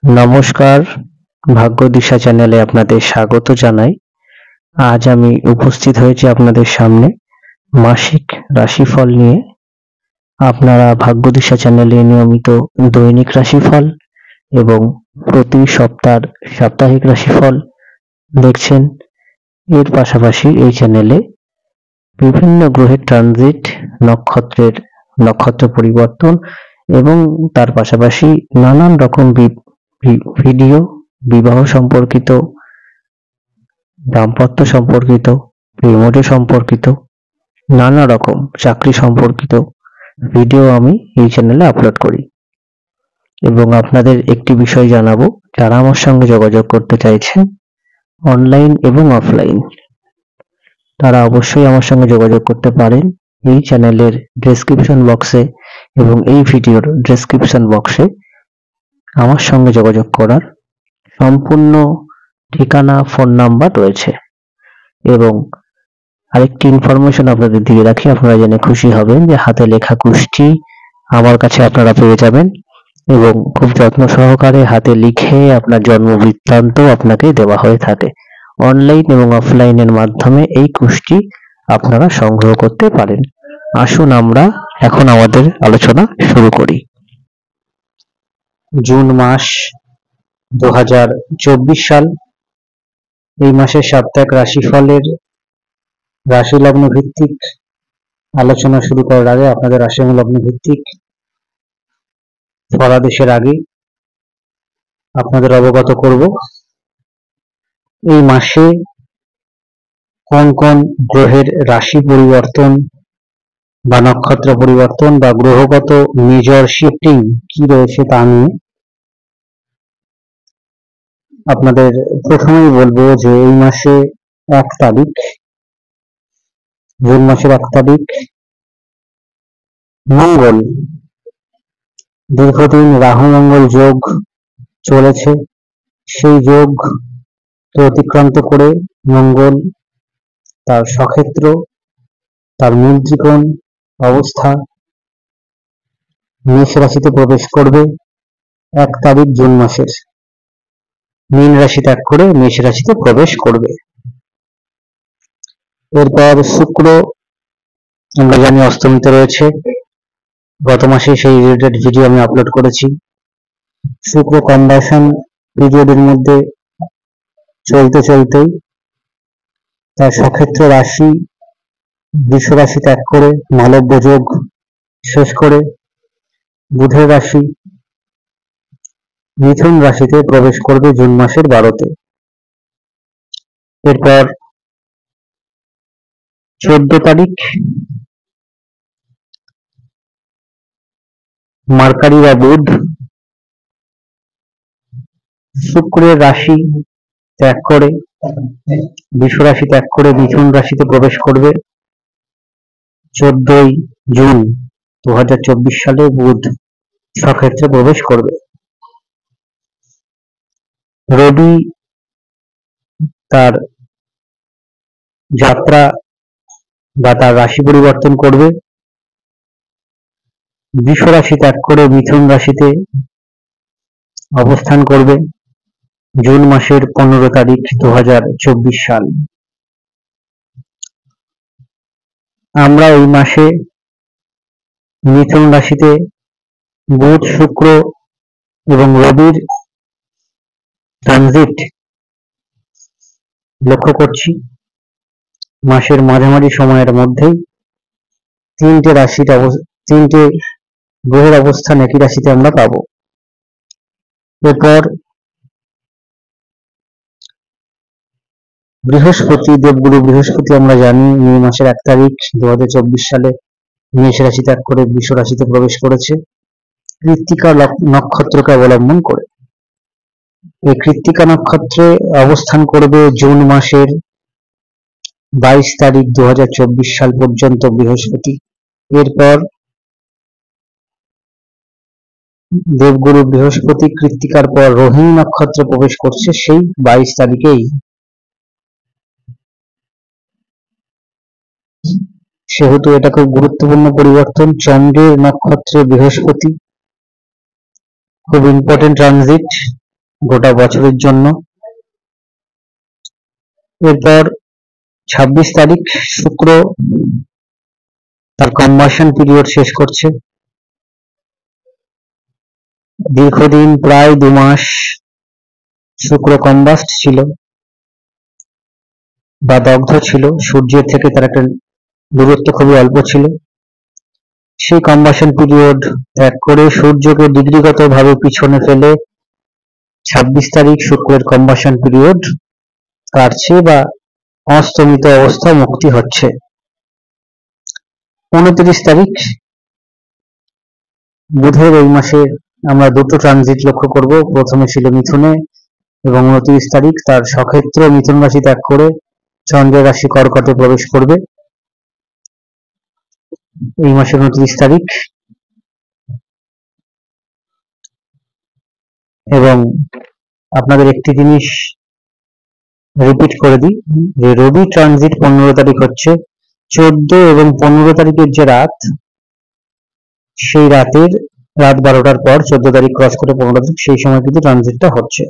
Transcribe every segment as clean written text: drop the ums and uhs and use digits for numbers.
নমস্কার, ভাগ্যদিশা চ্যানেলে আপনাদের স্বাগত জানাই। আজ আমি উপস্থিত হয়েছি আপনাদের সামনে মাসিক রাশিফল নিয়ে। আপনারা ভাগ্যদিশা চ্যানেলে নিয়মিত দৈনিক রাশিফল এবং প্রতি সপ্তাহের সাপ্তাহিক রাশিফল দেখছেন। এর পাশাপাশি এই চ্যানেলে বিভিন্ন গ্রহের ট্রানজিট, নক্ষত্র পরিবর্তন এবং তার পাশাপাশি নানান রকম ভিডিও, বিবাহ সম্পর্কিত, দাম্পত্য সম্পর্কিত, প্রেমজ সম্পর্কিত, নানা রকম চাকরি সম্পর্কিত ভিডিও আমি এই চ্যানেলে আপলোড করি। এবং আপনাদের একটি বিষয় জানাবো, যারা আমার সঙ্গে যোগাযোগ করতে চাইছেন অনলাইন এবং অফলাইন, তারা অবশ্যই আমার সঙ্গে যোগাযোগ করতে পারেন। এই চ্যানেলের ডেসক্রিপশন বক্সে এবং এই ভিডিওর ডেসক্রিপশন বক্সে আমার সঙ্গে যোগাযোগ করার সম্পূর্ণ ঠিকানা, ফোন নাম্বার রয়েছে। এবং আরেকটি ইনফরমেশন আপনাদের দিয়ে রাখি, আপনারা জেনে খুশি হবেন যে হাতে লেখা কুষ্টি আমার কাছে আপনারা পেয়ে যাবেন এবং খুব যত্ন সহকারে হাতে লিখে আপনার জন্ম বৃত্তান্ত আপনাকে দেওয়া হয়ে থাকে। অনলাইন এবং অফলাইনের মাধ্যমে এই কুষ্টি আপনারা সংগ্রহ করতে পারেন। আসুন আমরা এখন আমাদের আলোচনা শুরু করি। জুন মাস 2024 সাল, এই মাসের সাপ্তাহিক রাশিফলের রাশি লগ্ন ভিত্তিক আলোচনা শুরু করার আগে আপনাদের রাশি লগ্ন ভিত্তিক ফলাদেশের আগে আপনাদের অবগত করব এই মাসে কোন কোন গ্রহের রাশি পরিবর্তন বা নক্ষত্র পরিবর্তন বা গ্রহগত মেজর শিফটিং কি রয়েছে তা নিয়ে। আপনাদের প্রথমেই বলবো যে এই মাসে 1 তারিখ, জুন মাসের 1 তারিখ মঙ্গল, দীর্ঘদিন রাহু মঙ্গল যোগ চলেছে, সেই যোগ অতিক্রান্ত করে মঙ্গল তার স্বক্ষেত্র, তার মূল ত্রিকোণ অবস্থা মেষ রাশিতে প্রবেশ করবে 1 তারিখ জুন মাসের। মীন রাশি ত্যাগ করে মেষ রাশিতে প্রবেশ করবে। এরপর শুক্র আমরা জানি অস্তমিতে রয়েছে, গত মাসে সেই রিলেটেড ভিডিও আমি আপলোড করেছি। শুক্র কনভার্সন পিরিয়ডের মধ্যে চলতেই তার স্বক্ষেত্র রাশি বৃষ রাশি ত্যাগ করে মালব্য যোগ শেষ করে বুধের রাশি মিথুন রাশিতে প্রবেশ করবে জুন মাসের 12-তে। এরপর 14 তারিখ মার্কারি বা বুধ শুক্রের রাশি ত্যাগ করে বৃষ রাশি ত্যাগ করে মিথুন রাশিতে প্রবেশ করবে 14 জুন 2024 সালে। বুধ স্বক্ষেত্রে প্রবেশ করবে। রবি তার যাত্রা বা তার রাশি পরিবর্তন করবে, বৃষ রাশি ত্যাগ করে মিথুন রাশিতে অবস্থান করবে জুন মাসের 15 তারিখ 2024 সাল। আমরা এই মাসে মিথুন রাশিতে বুধ, শুক্র এবং রবির ট্রানজিট লক্ষ্য করছি। মাসের মাঝামাঝি সময়ের মধ্যেই তিনটে গ্রহের অবস্থান একই রাশিতে আমরা পাবো। এরপর বৃহস্পতি, দেবগুরু বৃহস্পতি আমরা জানি মে মাসের 1 তারিখ 2024 সালে মেষ রাশি ত্যাগ করে বৃষ রাশিতে প্রবেশ করেছে কৃত্তিকা নক্ষত্রকে অবলম্বন করে। এই কৃত্তিকা নক্ষত্রে অবস্থান করবে জুন মাসের 22 তারিখ 2024 সাল পর্যন্ত বৃহস্পতি। এরপর দেবগুরু বৃহস্পতি কৃত্তিকার পর রোহিণী নক্ষত্রে প্রবেশ করছে সেই 22 তারিখেই। সেহেতু এটা খুব গুরুত্বপূর্ণ পরিবর্তন। চন্দ্রের নক্ষত্রে বৃহস্পতি, খুব ইম্পর্টেন্ট ট্রানজিট। গোটা বছরের জন্য। এরপর 26 তারিখ শুক্র তার কম্বাসন পিরিয়ড শেষ করছে। দীর্ঘদিন প্রায় 2 মাস শুক্র কম্বাস্ট ছিল বা দগ্ধ ছিল, সূর্যের থেকে তার একটা দূরত্ব খুবই অল্প ছিল। সেই কম্বাসন পিরিয়ড ত্যাগ করে সূর্যকে ডিগ্রিগত ভাবে পিছনে ফেলে 26 তারিখ শুক্রের কম্বাসন পিরিয়ড কাটছে বা অস্তমিত অবস্থা মুক্তি হচ্ছে। 29 তারিখ বুধের এই মাসে আমরা দুটো ট্রানজিট লক্ষ্য করব। প্রথমে ছিল মিথুনে এবং 29 তারিখ তার সক্ষেত্র মিথুন রাশি ত্যাগ করে চন্দ্রের রাশি কর্কটে প্রবেশ করবে এই মাসের 29 তারিখ। এবং আপনাদের একটি জিনিস রিপিট করে দিই যে রবি ট্রানজিট 15 তারিখ হচ্ছে। 14 এবং 15 তারিখের যে রাত, সেই রাতের রাত 12টার পর 14 তারিখ ক্রস করে 15 তারিখ, সেই সময় কিন্তু ট্রানজিটটা হচ্ছে।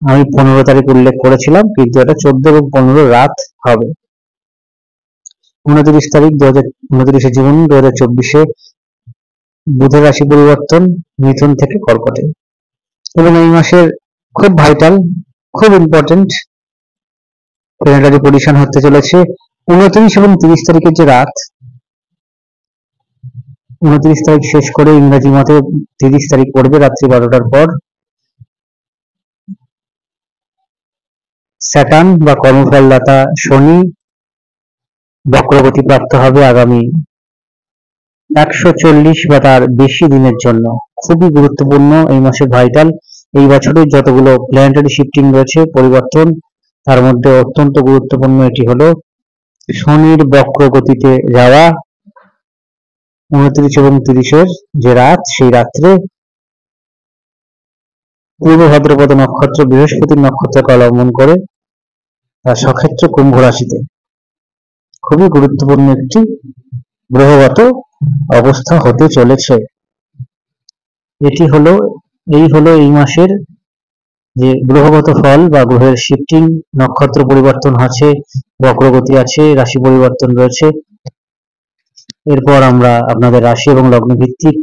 আমি 15 তারিখ উল্লেখ করেছিলাম, কিন্তু এটা 14 এবং 15 রাত হবে। 29 তারিখ 29শে জুন 2024 বুধের রাশি পরিবর্তন মিথুন থেকে কর্কটে। এবং এই মাসের খুব ভাইটাল, খুব ইম্পর্টেন্ট প্ল্যানেটারি পজিশন হতে চলেছে 29 এবং 30 তারিখের যে রাত, 29 তারিখ শেষ করে ইংরেজি মতে 30 তারিখ পড়বে রাত্রি 12টার পর। স্যাটার্ন বা কর্মফলদাতা শনি বক্রগতি প্রাপ্ত হবে আগামী 140 বা তার বেশি দিনের জন্য। খুবই গুরুত্বপূর্ণ এই মাসে, ভাইটাল। এই বছরের যতগুলো প্ল্যানেটারি শিফটিং রয়েছে, পরিবর্তন, তার মধ্যে অত্যন্ত গুরুত্বপূর্ণ এটি হলো শনির বক্রগতিতে যাওয়া 29 এবং 30-এর যে রাত, সেই রাত্রে পূর্ব ভাদ্রপদ নক্ষত্র বৃহস্পতির নক্ষত্রকে অবলম্বন করে তার সক্ষেত্র কুম্ভ রাশিতে খুবই গুরুত্বপূর্ণ একটি গ্রহগত অবস্থা হতে চলেছে। এই হলো এই মাসের যে গ্রহগত ফল বা গ্রহের শিফটিং, নক্ষত্র পরিবর্তন আছে, বক্রগতি আছে, রাশি পরিবর্তন রয়েছে। এরপর আমরা আপনাদের রাশি এবং লগ্ন ভিত্তিক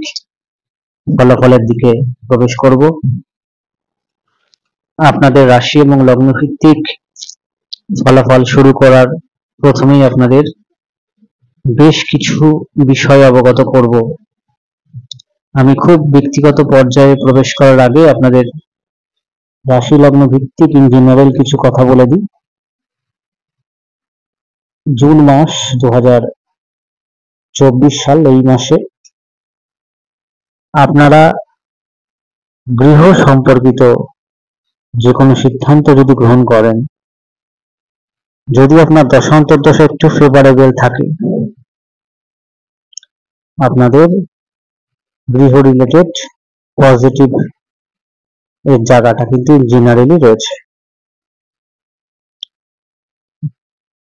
ফলাফলের দিকে প্রবেশ করব। আপনাদের রাশি এবং লগ্ন ভিত্তিক ফলাফল শুরু করার প্রথমেই আপনাদের বেশ কিছু বিষয় অবগত করব। আমি খুব ব্যক্তিগত পর্যায়ে প্রবেশ করার আগে আপনাদের রাশি লগ্ন ভিত্তিক ইন জেনারেল কিছু কথা বলে দিই। জুন মাস 2024 সাল, এই মাসে আপনারা গৃহ সম্পর্কিত যে কোনো সিদ্ধান্ত যদি গ্রহণ করেন, যদি আপনার দশান্তর্দশা একটু ফেভারেবল থাকে, আপনাদের গৃহ রিলেটেড পজিটিভ এর জায়গাটা কিন্তু জেনারেলি রয়েছে।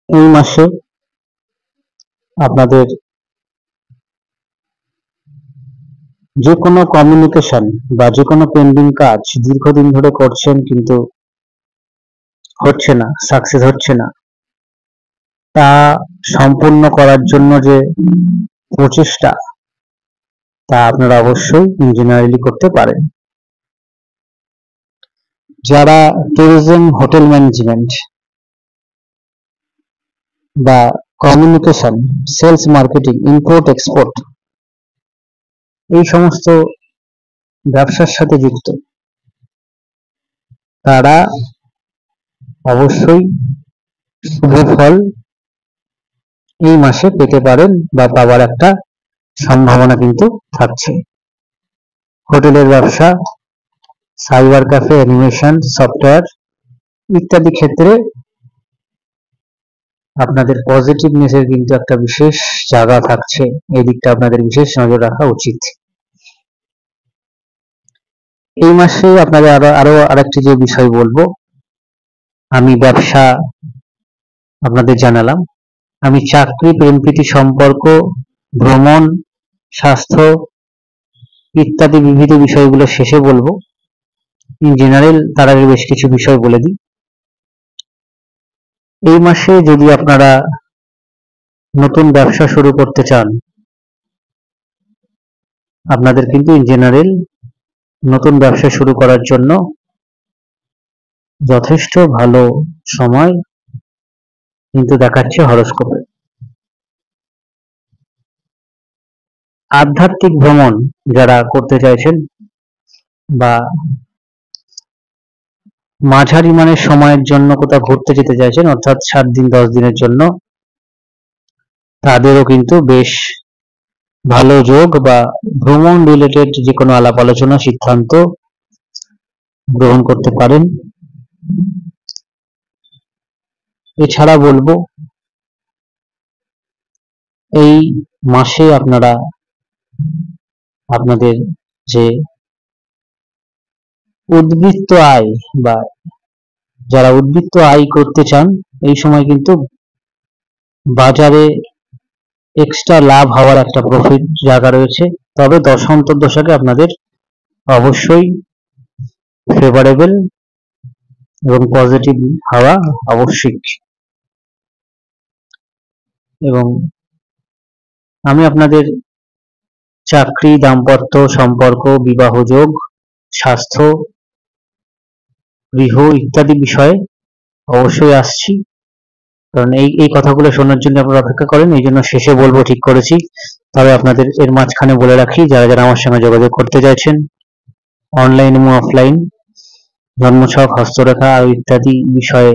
এই মাসে আপনাদের যে কোনো কমিউনিকেশন বা যে কোনো পেন্ডিং কাজ দীর্ঘদিন ধরে করছেন কিন্তু হচ্ছে না, সাকসেস হচ্ছে না, তা সম্পূর্ণ করার জন্য যে প্রচেষ্টা, তা আপনারা অবশ্যই জেনারেলি করতে পারেন। যারা ট্যুরিজম, হোটেল ম্যানেজমেন্ট বা communication, sales, marketing, import export এই সমস্ত ব্যবসার সাথে যুক্ত, তারা অবশ্যই শুভ ফল এই মাসে পেতে পারেন বা পাওয়ার একটা সম্ভাবনা কিন্তু থাকছে। হোটেলের ব্যবসা, সাইবার ক্যাফে, অ্যানিমেশন, সফটওয়্যার ইত্যাদি ক্ষেত্রে আপনাদের পজিটিভনেসের কিন্তু একটা বিশেষ জায়গা থাকছে। এই দিকটা আপনাদের বিশেষ নজর রাখা উচিত। এই মাসে আপনাদের আরো আরেকটি যে বিষয় বলবো, আমি ব্যবসা আপনাদের জানালাম, আমি চাকরি, প্রেম প্রীতি সম্পর্ক, ভ্রমণ, স্বাস্থ্য ইত্যাদি বিবিধ বিষয়গুলো শেষে বলবো। ইন জেনারেল তার আগে বেশ কিছু বিষয় বলে দিই। এই মাসে যদি আপনারা নতুন ব্যবসা শুরু করতে চান, আপনাদের কিন্তু ইন জেনারেল নতুন ব্যবসা শুরু করার জন্য যথেষ্ট ভালো সময় কিন্তু দেখাচ্ছে হরোস্কোপে। আধ্যাত্মিক ভ্রমণ যারা করতে চাইছেন বা মাঝারি মানের সময়ের জন্য কোথাও ঘুরতে যেতে চাইছেন, অর্থাৎ 7 দিন 10 দিনের জন্য, তাদেরও কিন্তু বেশ ভালো যোগ বা ভ্রমণ রিলেটেড যে কোনো আলাপ আলোচনা সিদ্ধান্ত গ্রহণ করতে পারেন। এছাড়া বলবো, এই মাসে আপনারা আপনাদের যে উদ্বৃত্ত আয় বা যারা উদ্বৃত্ত আয় করতে চান, এই সময় কিন্তু বাজারে এক্সট্রা লাভ হওয়ার একটা প্রফিট জায়গা রয়েছে। তবে দশ অন্তর্দশাকে আপনাদের অবশ্যই ফেভারেবল এবং পজিটিভ হওয়া আবশ্যিক। এবং আমি আপনাদের চাকরি, দাম্পত্য সম্পর্ক, বিবাহ যোগ, স্বাস্থ্য, গৃহ ইত্যাদি বিষয়ে অবশ্যই আসছি, কারণ এই কথাগুলো শোনার জন্য আপনারা অপেক্ষা করেন, এই জন্য শেষে বলবো ঠিক করেছি। তবে আপনাদের এর মাঝখানে বলে রাখি, যারা যারা আমার সঙ্গে যোগাযোগ করতে চাইছেন অনলাইন এবং অফলাইন, জন্মছক, হস্তরেখা আর ইত্যাদি বিষয়ে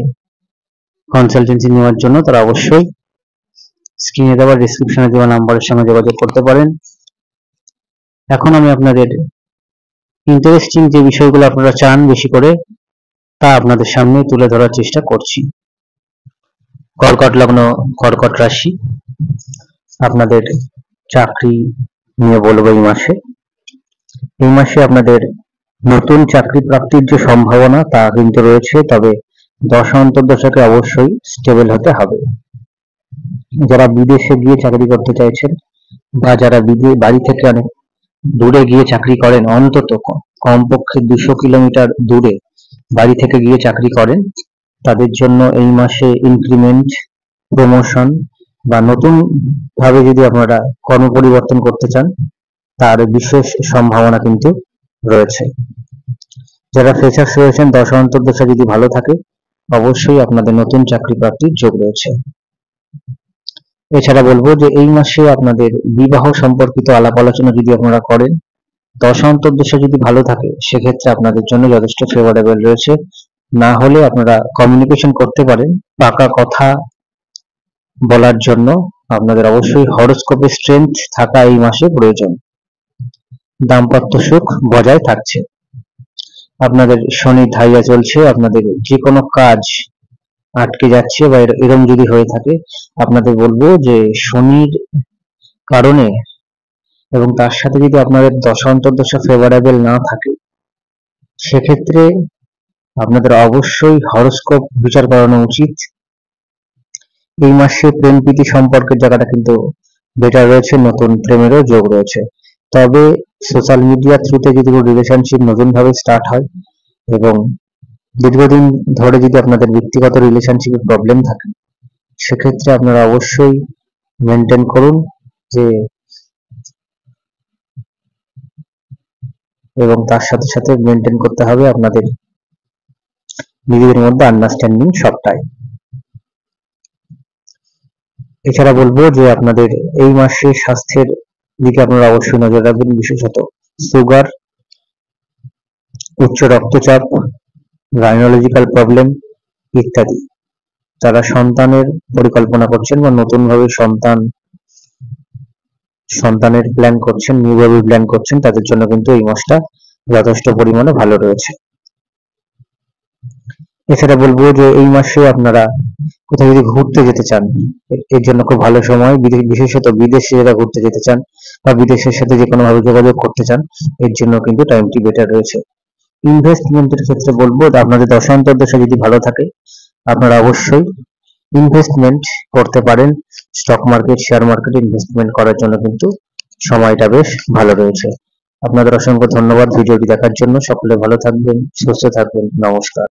কনসালটেন্সি নেওয়ার জন্য তারা অবশ্যই স্ক্রিনে দেওয়া ডেসক্রিপশনে দেওয়া নাম্বারের সঙ্গে যোগাযোগ করতে পারেন। এখন আমি আপনাদের ইন্টারেস্টিং যে বিষয়গুলো আপনারা চান বেশি করে, তা আপনাদের সামনে তুলে ধরার চেষ্টা করছি। কর্কট লগ্ন, কর্কট রাশি, আপনাদের চাকরি নিয়ে বলবো। এই মাসে আপনাদের নতুন চাকরি প্রাপ্তির যে সম্ভাবনা তা কিন্তু রয়েছে, তবে দশা অন্তর্দশাকে অবশ্যই স্টেবল হতে হবে। যারা বিদেশে গিয়ে চাকরি করতে চাইছেন বা যারা বাড়ি থেকে অনেক দূরে গিয়ে চাকরি করেন, অন্তত কমপক্ষে 200 কিলোমিটার দূরে বাড়ি থেকে গিয়ে চাকরি করেন, তাদের জন্য এই মাসে ইনক্রিমেন্ট, প্রমোশন বা নতুন ভাবে যদি আপনারা কর্ম পরিবর্তন করতে চান, তার বিশেষ সম্ভাবনা কিন্তু রয়েছে। যারা ফ্রেশার্স রয়েছেন, দশা অন্তর্দশা যদি ভালো থাকে, অবশ্যই আপনাদের নতুন চাকরি প্রাপ্তির যোগ রয়েছে। এছাড়া বলবো যে এই মাসে আপনাদের বিবাহ সম্পর্কিত আলাপ আলোচনা যদি আপনারা করেন, দশা অন্তর্দশা যদি ভালো থাকে, সেক্ষেত্রে আপনাদের জন্য যথেষ্ট ফেভারেবল রয়েছে। না হলে আপনারা কমিউনিকেশন করতে পারেন। পাকা কথা বলার জন্য আপনাদের অবশ্যই হরোস্কোপে স্ট্রেংথ থাকা এই মাসে প্রয়োজন। দাম্পত্য সুখ বজায় থাকছে। আপনাদের শনি ধাইয়া চলছে, আপনাদের যে কোনো কাজ আটকে যাচ্ছে বা এরকম যদি হয়ে থাকে, আপনাদের বলবো যে শনির কারণে এবং তার সাথে যদি আপনাদের দশা অন্তর্দশা ফেভারেবল না থাকে, সেক্ষেত্রে আপনাদের অবশ্যই হরোস্কোপ বিচার করানো উচিত। এই মাসে প্রেম প্রীতি সম্পর্কের জায়গাটা কিন্তু বেটার রয়েছে, নতুন প্রেমেরও যোগ রয়েছে। তবে সোশ্যাল মিডিয়া থ্রুতে যদি কোনো রিলেশনশিপ নতুন ভাবে স্টার্ট হয় এবং দীর্ঘদিন ধরে যদি আপনাদের ব্যক্তিগত রিলেশনশিপে প্রবলেম থাকে, সেক্ষেত্রে আপনারা অবশ্যই মেনটেন করুন যে, এবং তার সাথে সাথে মেনটেন করতে হবে আপনাদের নিজেদের মধ্যে আন্ডারস্ট্যান্ডিং সবটাই। এছাড়া বলবো যে আপনাদের এই মাসে স্বাস্থ্যের দিকে আপনারা অবশ্যই নজর রাখবেন, বিশেষত সুগার, উচ্চ রক্তচাপ, গাইনোলজিক্যাল প্রবলেম ইত্যাদি। যারা সন্তানের পরিকল্পনা করছেন বা নতুন ভাবে সন্তানের প্ল্যান করছেন, নিউ বেবি প্ল্যান করছেন, তাদের জন্য কিন্তু এই মাসটা যথেষ্ট পরিমাণে ভালো রয়েছে। এছাড়া বলবো যে এই মাসে আপনারা কোথাও যদি ঘুরতে যেতে চান, এর জন্য খুব ভালো সময়। বিশেষত বিদেশে যারা ঘুরতে যেতে চান বা বিদেশের সাথে যে কোনো ভাবে যোগাযোগ করতে চান, এর জন্য কিন্তু টাইমটি বেটার রয়েছে। ইনভেস্টমেন্টের ক্ষেত্রে বলবো, আপনাদের দশা অন্তর্দশা যদি ভালো থাকে, আপনারা অবশ্যই ইনভেস্টমেন্ট করতে পারেন। স্টক মার্কেট, শেয়ার মার্কেটে ইনভেস্টমেন্ট করার জন্য কিন্তু সময়টা বেশ ভালো রয়েছে। আপনাদের অসংখ্য ধন্যবাদ ভিডিওটি দেখার জন্য। সকলে ভালো থাকবেন, সুস্থ থাকবেন। নমস্কার।